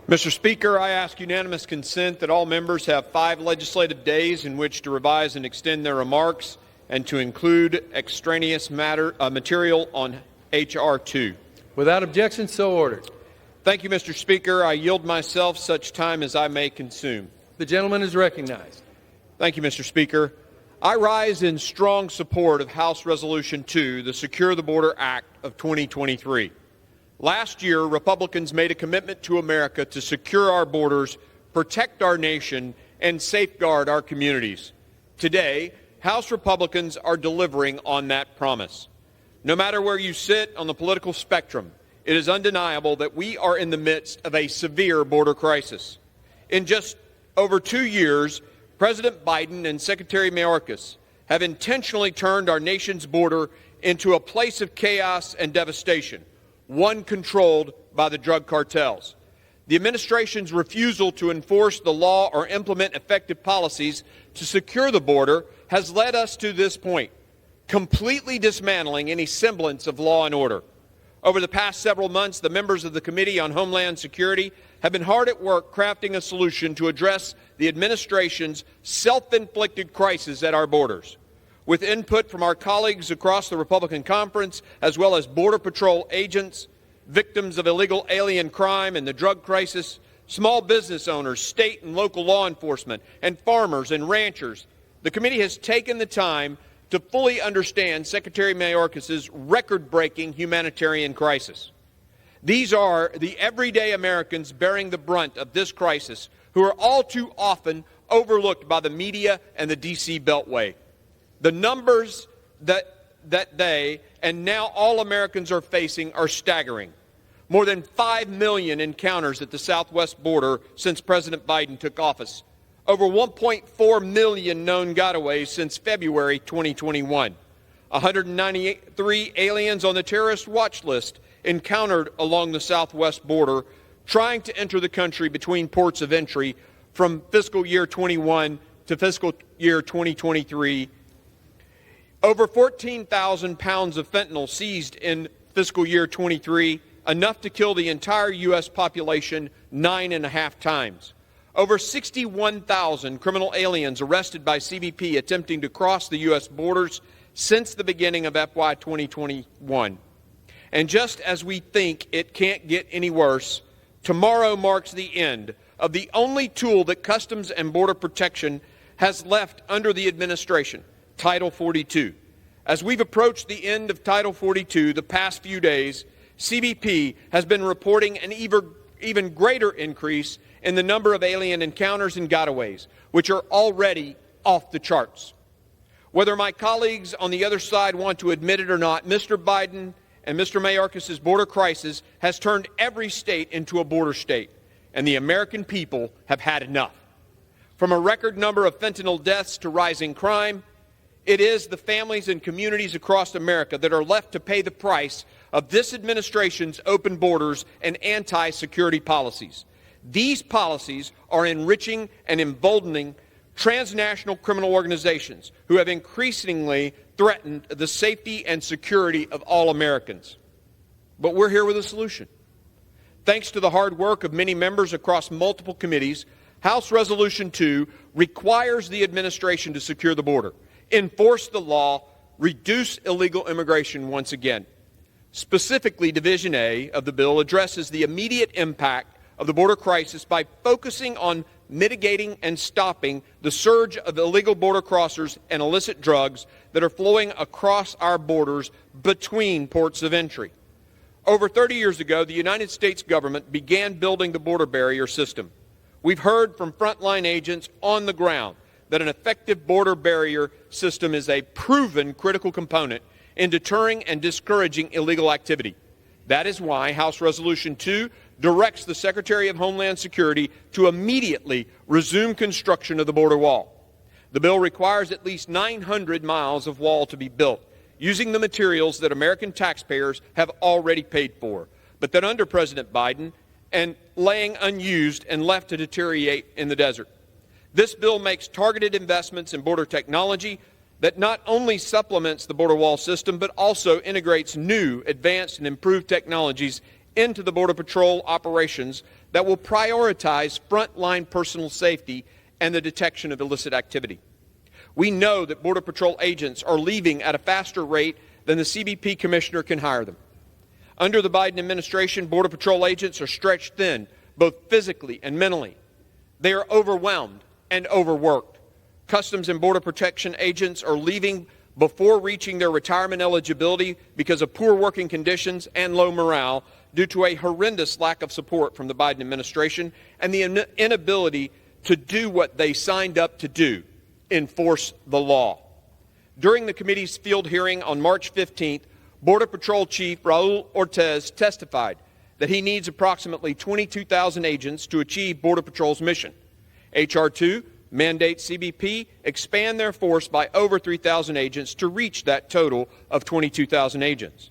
Mr. Speaker, I ask unanimous consent that all members have 5 legislative days in which to revise and extend their remarks and to include extraneous material on H.R. 2. Without objection, so ordered. Thank you, Mr. Speaker. I yield myself such time as I may consume. The gentleman is recognized. Thank you, Mr. Speaker. I rise in strong support of House Resolution 2, the Secure the Border Act of 2023. Last year, Republicans made a commitment to America to secure our borders, protect our nation, and safeguard our communities. Today, House Republicans are delivering on that promise. No matter where you sit on the political spectrum, it is undeniable that we are in the midst of a severe border crisis. In just over 2 years, President Biden and Secretary Mayorkas have intentionally turned our nation's border into a place of chaos and devastation, one controlled by the drug cartels. The administration's refusal to enforce the law or implement effective policies to secure the border has led us to this point, completely dismantling any semblance of law and order. Over the past several months, the members of the Committee on Homeland Security have been hard at work crafting a solution to address the administration's self-inflicted crisis at our borders. With input from our colleagues across the Republican conference, as well as Border Patrol agents, victims of illegal alien crime and the drug crisis, small business owners, state and local law enforcement, and farmers and ranchers, the committee has taken the time to fully understand Secretary Mayorkas' record-breaking humanitarian crisis. These are the everyday Americans bearing the brunt of this crisis, who are all too often overlooked by the media and the D.C. Beltway. The numbers that they and now all Americans are facing are staggering. More than 5 million encounters at the southwest border since President Biden took office. Over 1.4 million known gotaways since February 2021. 193 aliens on the terrorist watch list encountered along the southwest border, trying to enter the country between ports of entry from fiscal year 21 to fiscal year 2023. Over 14,000 pounds of fentanyl seized in fiscal year 23, enough to kill the entire U.S. population 9.5 times. Over 61,000 criminal aliens arrested by CBP attempting to cross the U.S. borders since the beginning of FY 2021. And just as we think it can't get any worse, tomorrow marks the end of the only tool that Customs and Border Protection has left under the administration, Title 42. As we've approached the end of Title 42 the past few days, CBP has been reporting an even greater increase in the number of alien encounters and gotaways, which are already off the charts. Whether my colleagues on the other side want to admit it or not, Mr. Biden and Mr. Mayorkas' border crisis has turned every state into a border state, and the American people have had enough. From a record number of fentanyl deaths to rising crime, it is the families and communities across America that are left to pay the price of this administration's open borders and anti-security policies. These policies are enriching and emboldening transnational criminal organizations who have increasingly threatened the safety and security of all Americans. But we're here with a solution. Thanks to the hard work of many members across multiple committees, House Resolution 2 requires the administration to secure the border, enforce the law, reduce illegal immigration once again. Specifically, Division A of the bill addresses the immediate impact of the border crisis by focusing on mitigating and stopping the surge of illegal border crossers and illicit drugs that are flowing across our borders between ports of entry. Over 30 years ago, the United States government began building the border barrier system. We've heard from frontline agents on the ground that an effective border barrier system is a proven critical component in deterring and discouraging illegal activity. That is why House Resolution 2 directs the Secretary of Homeland Security to immediately resume construction of the border wall. The bill requires at least 900 miles of wall to be built, using the materials that American taxpayers have already paid for, but that under President Biden and laying unused and left to deteriorate in the desert. This bill makes targeted investments in border technology that not only supplements the border wall system, but also integrates new, advanced, and improved technologies into the Border Patrol operations that will prioritize frontline personal safety and the detection of illicit activity. We know that Border Patrol agents are leaving at a faster rate than the CBP commissioner can hire them. Under the Biden administration, Border Patrol agents are stretched thin, both physically and mentally. They are overwhelmed and overworked. Customs and Border Protection agents are leaving before reaching their retirement eligibility because of poor working conditions and low morale due to a horrendous lack of support from the Biden administration and the inability to do what they signed up to do, enforce the law. During the committee's field hearing on March 15th, Border Patrol Chief Raul Ortiz testified that he needs approximately 22,000 agents to achieve Border Patrol's mission. H.R. 2 mandates CBP expand their force by over 3,000 agents to reach that total of 22,000 agents.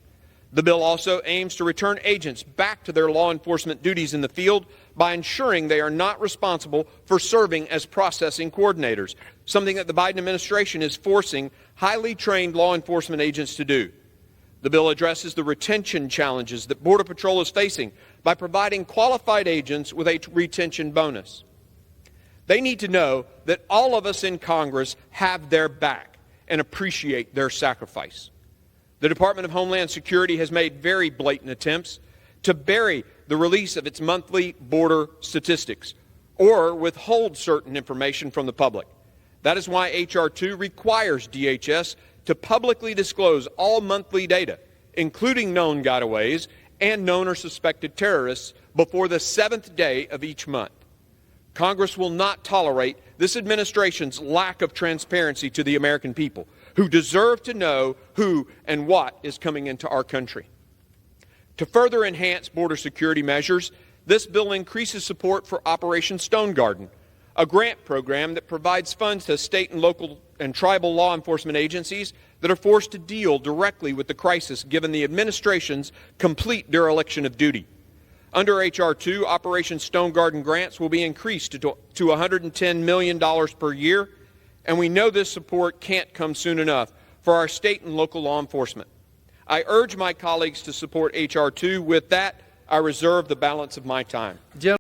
The bill also aims to return agents back to their law enforcement duties in the field by ensuring they are not responsible for serving as processing coordinators, something that the Biden administration is forcing highly trained law enforcement agents to do. The bill addresses the retention challenges that Border Patrol is facing by providing qualified agents with a retention bonus. They need to know that all of us in Congress have their back and appreciate their sacrifice. The Department of Homeland Security has made very blatant attempts to bury the release of its monthly border statistics or withhold certain information from the public. That is why H.R. 2 requires DHS to publicly disclose all monthly data, including known gotaways and known or suspected terrorists, before the 7th day of each month. Congress will not tolerate this administration's lack of transparency to the American people, who deserve to know who and what is coming into our country. To further enhance border security measures, this bill increases support for Operation Stone Garden, a grant program that provides funds to state and local and tribal law enforcement agencies that are forced to deal directly with the crisis given the administration's complete dereliction of duty. Under H.R. 2, Operation Stone Garden grants will be increased to $110 million per year, and we know this support can't come soon enough for our state and local law enforcement. I urge my colleagues to support H.R. 2. With that, I reserve the balance of my time.